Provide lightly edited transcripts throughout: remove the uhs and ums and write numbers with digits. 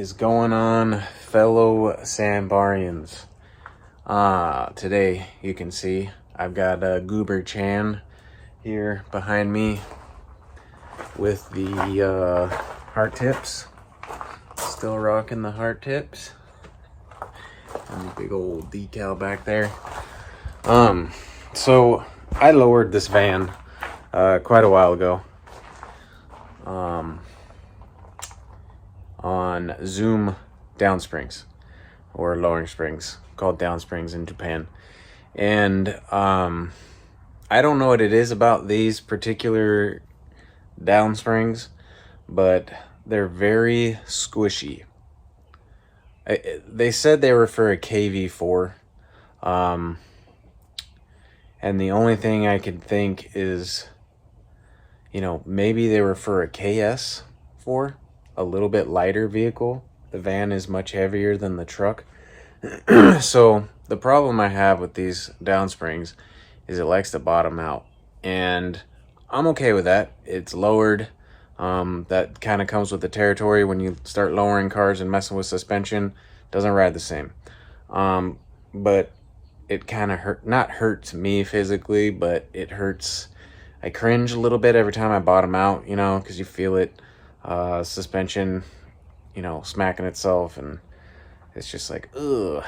is going on, fellow Sambarians? Today you can see I've got Goober Chan here behind me with the heart tips. Still rocking the heart tips. And the big old decal back there. So I lowered this van quite a while ago. On Zoom downsprings or lowering springs, called downsprings in Japan. And I don't know what it is about these particular downsprings, but they're very squishy. They said they were for a KV4, and the only thing I could think is, maybe they were for a KS4, a little bit lighter vehicle. The van is much heavier than the truck. So the problem I have with these downsprings is it likes to bottom out, and I'm okay with that. It's lowered. That kind of comes with the territory when you start lowering cars and messing with suspension. Doesn't ride the same. But it kind of not hurts me physically, but it hurts. I cringe a little bit every time I bottom out, because you feel it, suspension, smacking itself, and it's just like, ugh,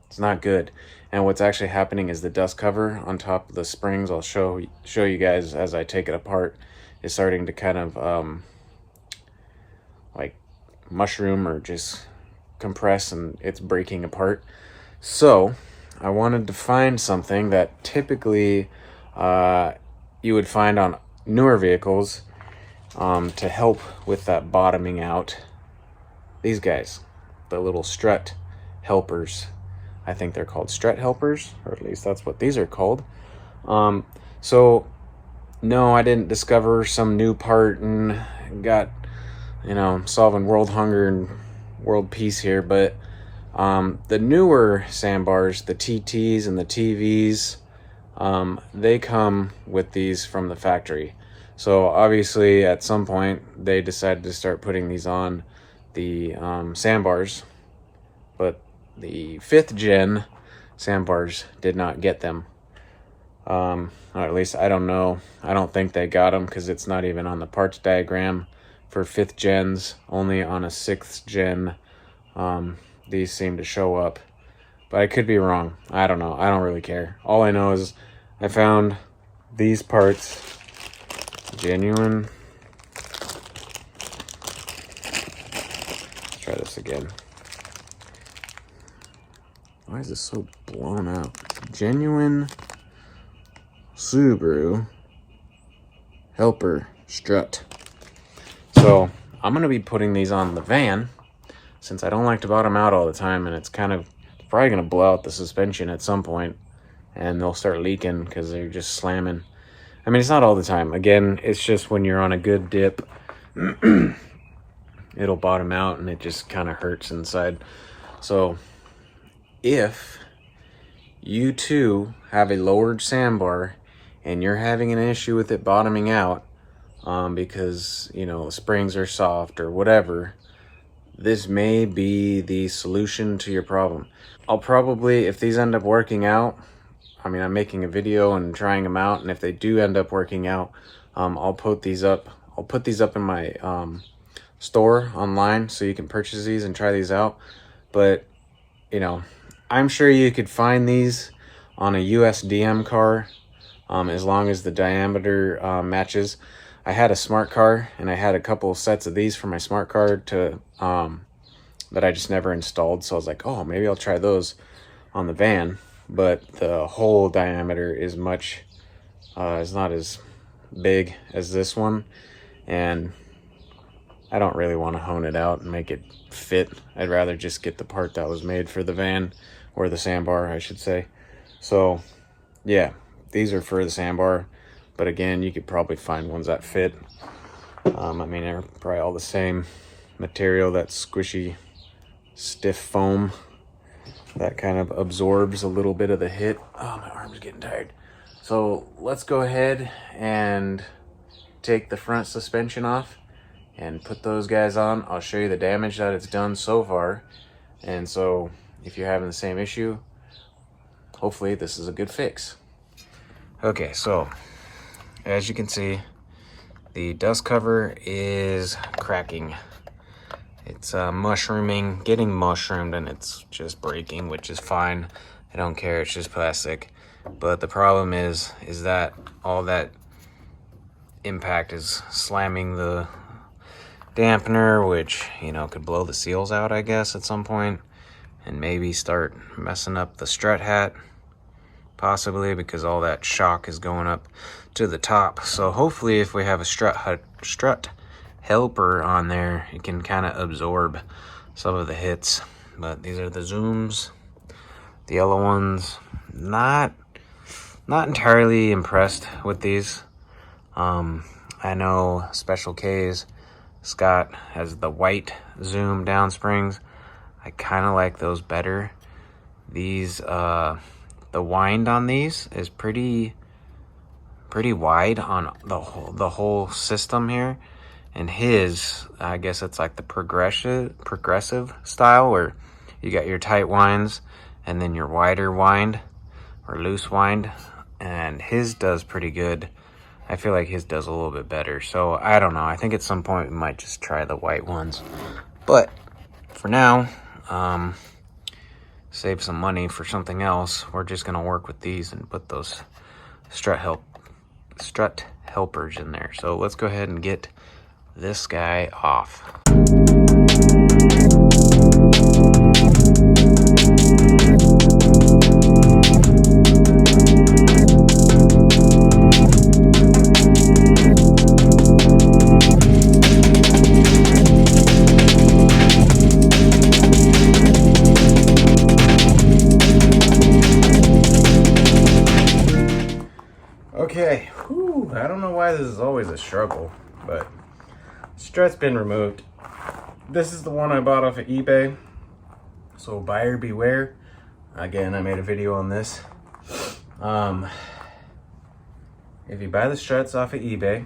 it's not good. And what's actually happening is the dust cover on top of the springs, I'll show you guys as I take it apart, is starting to kind of like mushroom or just compress, and it's breaking apart. So I wanted to find something that typically you would find on newer vehicles to help with that bottoming out. These guys, the little strut helpers. I think they're called strut helpers, or at least that's what these are called. So no, I didn't discover some new part and got, solving world hunger and world peace here, but the newer sandbars, the TTs and the TVs, they come with these from the factory. So obviously at some point they decided to start putting these on the sandbars, but the 5th gen sandbars did not get them. Or at least I don't know. I don't think they got them, because it's not even on the parts diagram for 5th gens. Only on a 6th gen these seem to show up, but I could be wrong. I don't know. I don't really care. All I know is I found these parts genuine. Let's try this again. Why is this so blown out? Genuine Subaru helper strut. So I'm gonna be putting these on the van, since I don't like to bottom out all the time, and it's probably gonna blow out the suspension at some point, and they'll start leaking because they're just slamming. I mean, it's not all the time. Again, it's just when you're on a good dip, it'll bottom out and it just kind of hurts inside. So if you too have a lowered sandbar and you're having an issue with it bottoming out, because the springs are soft or whatever, this may be the solution to your problem. I'll probably, if these end up working out, I'm making a video and trying them out, and if they do end up working out, I'll put these up. I'll put these up in my store online, so you can purchase these and try these out. But I'm sure you could find these on a USDM car, as long as the diameter matches. I had a smart car, and I had a couple sets of these for my smart car that I just never installed. So I was like, oh, maybe I'll try those on the van. But the whole diameter is is not as big as this one, and I don't really want to hone it out and make it fit. I'd rather just get the part that was made for the van, or the sandbar, I should say. So yeah, these are for the sandbar, but again, you could probably find ones that fit. They're probably all the same material, that squishy, stiff foam that kind of absorbs a little bit of the hit. Oh, my arm's getting tired. So let's go ahead and take the front suspension off and put those guys on. I'll show you the damage that it's done so far. And so if you're having the same issue, hopefully this is a good fix. Okay, so as you can see, the dust cover is cracking. It's mushrooming, getting mushroomed, and it's just breaking, which is fine. I don't care, it's just plastic. But the problem is that all that impact is slamming the dampener, which, you know, could blow the seals out, I guess, at some point, and maybe start messing up the strut hat, possibly, because all that shock is going up to the top. So hopefully if we have a strut helper on there, it can kind of absorb some of the hits. But these are the zooms, the yellow ones. Not entirely impressed with these. I know Special K's Scott has the white zoom down springs. I kind of like those better. These the wind on these is pretty wide on the whole system here, and his, I guess it's like the progressive style, where you got your tight winds and then your wider wind or loose wind, and his does pretty good. I feel like his does a little bit better. So I don't know, I think at some point we might just try the white ones, but for now, save some money for something else, we're just gonna work with these and put those strut helpers in there. So let's go ahead and get this guy off. Okay, whew, I don't know why this is always a struggle, but strut's been removed. This is the one I bought off of eBay, so buyer beware. Again, I made a video on this. If you buy the struts off of eBay,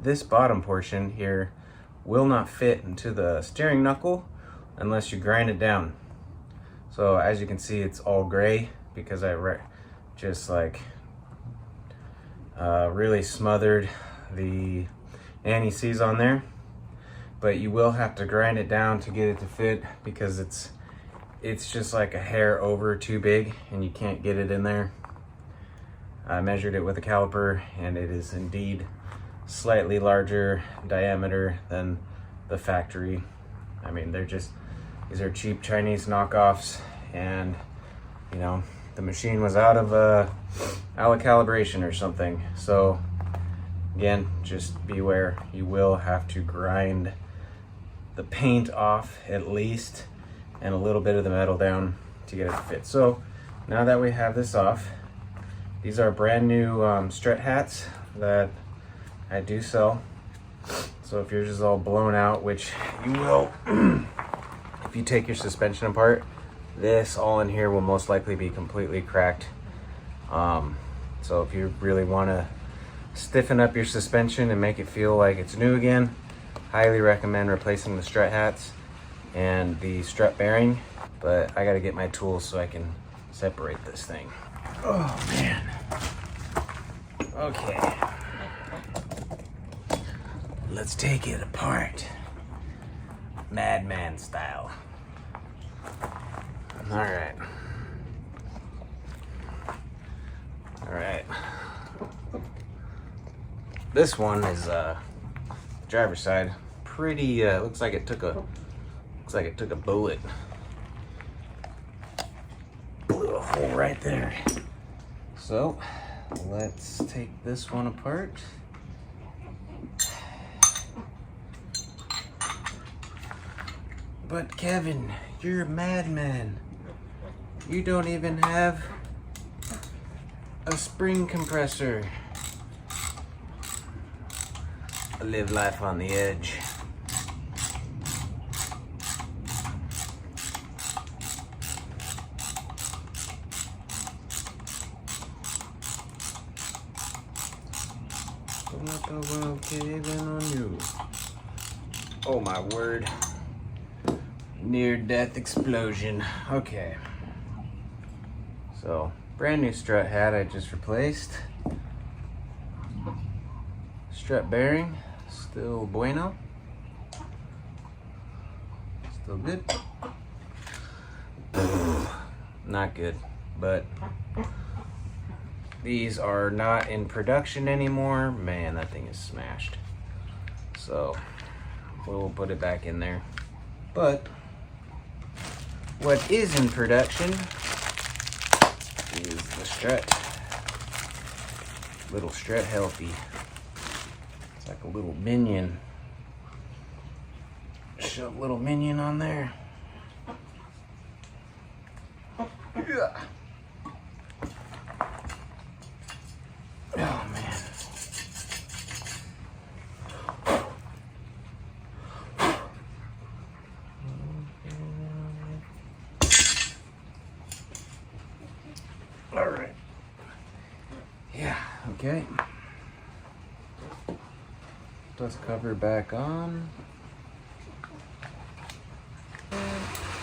this bottom portion here will not fit into the steering knuckle unless you grind it down. So as you can see, it's all gray because I just like really smothered the anti-seize on there. But you will have to grind it down to get it to fit, because it's just like a hair over too big and you can't get it in there. I measured it with a caliper and it is indeed slightly larger diameter than the factory. I mean, these are cheap Chinese knockoffs, and you know, the machine was out of calibration or something. So again, just beware, you will have to grind the paint off at least, and a little bit of the metal down to get it to fit. So now that we have this off, these are brand new strut hats that I do sell. So if yours is all blown out, which you will if you take your suspension apart, this all in here will most likely be completely cracked. So if you really want to stiffen up your suspension and make it feel like it's new again, highly recommend replacing the strut hats and the strut bearing. But I got to get my tools so I can separate this thing. Oh man. Okay, let's take it apart, madman style. All right. This one is driver's side. Pretty looks like it took a bullet. Blew a hole right there. So let's take this one apart. But Kevin, you're a madman. You don't even have a spring compressor. I live life on the edge. What the world caving on you? Oh my word. Near-death explosion. Okay. So, brand new strut hat I just replaced. Strut bearing, still bueno. Still good. Not good, but these are not in production anymore. Man, that thing is smashed. So, we'll put it back in there. But what is in production is the strut. Little strut healthy. It's like a little minion. Shove a little minion on there. Yeah. Oh man. All right. Yeah, okay. Dust cover back on.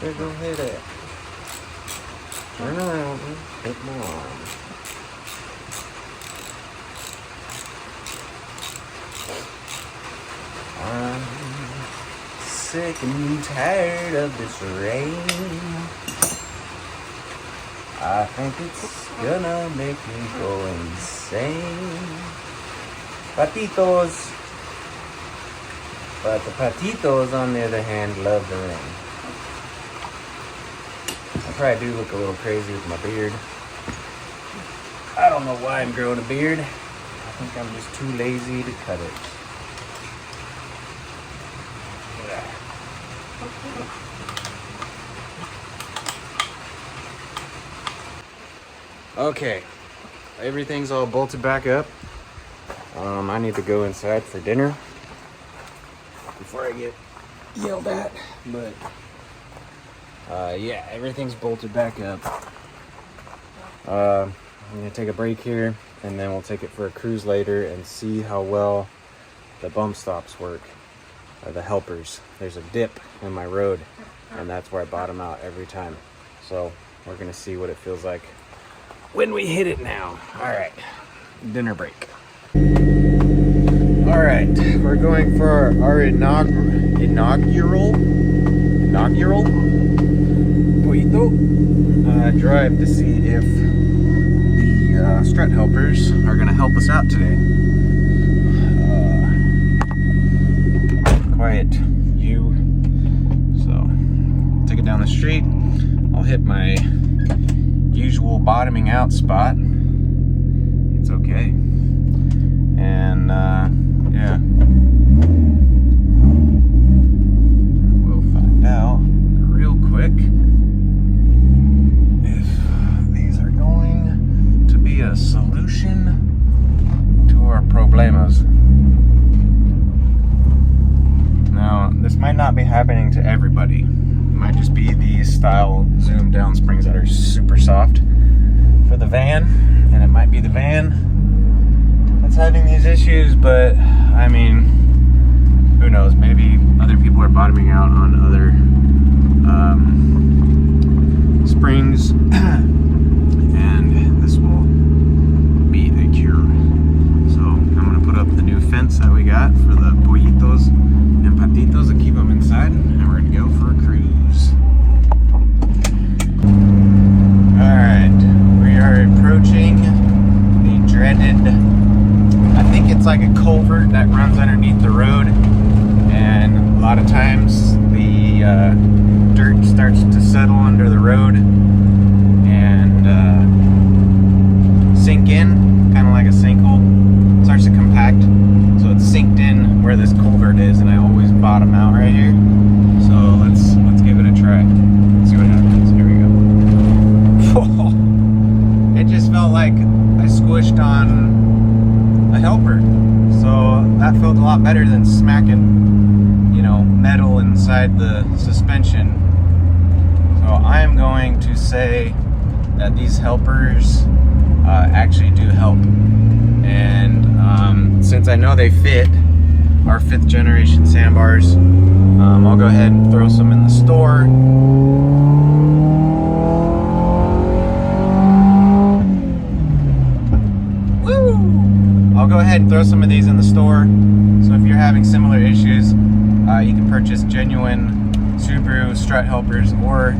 There go hit it. Turn around and hit my arm. I'm sick and tired of this rain. I think it's gonna make me go insane. Patitos. But the patitos, on the other hand, love the rain. I probably do look a little crazy with my beard. I don't know why I'm growing a beard. I think I'm just too lazy to cut it. Okay, everything's all bolted back up. I need to go inside for dinner before I get yelled at, but yeah, everything's bolted back up. I'm gonna take a break here, and then we'll take it for a cruise later and see how well the bump stops work, or the helpers. There's a dip in my road, and that's where I bottom out every time. So we're gonna see what it feels like when we hit it now. All right, dinner break. All right, we're going for our inaugural pollito drive to see if the strut helpers are gonna help us out today. Quiet you. So, take it down the street. I'll hit my usual bottoming out spot. It's okay. And yeah, we'll find out real quick if these are going to be a solution to our problemas. Now, this might not be happening to everybody. It might just be these style zoom down springs that are super soft for the van, and it might be the van that's having these issues, but I mean, who knows? Maybe other people are bottoming out on other springs, and this will be the cure. So I'm gonna put up the new fence that we got for the pollitos and patitos and keep them inside, and we're gonna go for a cruise. All right, we are approaching the dreaded, I think it's like a culvert that runs underneath the road, and a lot of times the dirt starts to settle under the road and sink in, kind of like a sinkhole. It starts to compact, so it's sinked in where this culvert is, and I always bottom out right here. So let's give it a try. Let's see what happens. Here we go. It just felt like I squished on a helper, so that felt a lot better than smacking, you know, metal inside the suspension. So I'm going to say that these helpers actually do help, and since since I know they fit, our 5th generation Sambars, I'll go ahead and throw some in the store. Woo! I'll go ahead and throw some of these in the store. So if you're having similar issues, you can purchase genuine Subaru strut helpers, or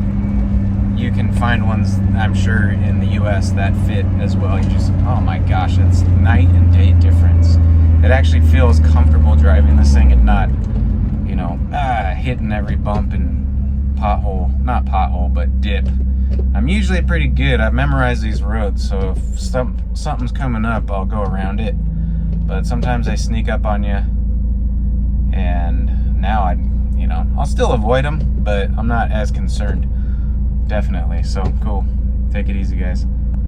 you can find ones, I'm sure, in the US that fit as well. You just, oh my gosh, it's night and day difference. It actually feels comfortable driving this thing and not, you know, hitting every bump and pothole, not pothole, but dip. I'm usually pretty good. I've memorized these roads, so if something's coming up, I'll go around it. But sometimes they sneak up on you, and now you know, I'll still avoid them, but I'm not as concerned. Definitely. So cool. Take it easy, guys.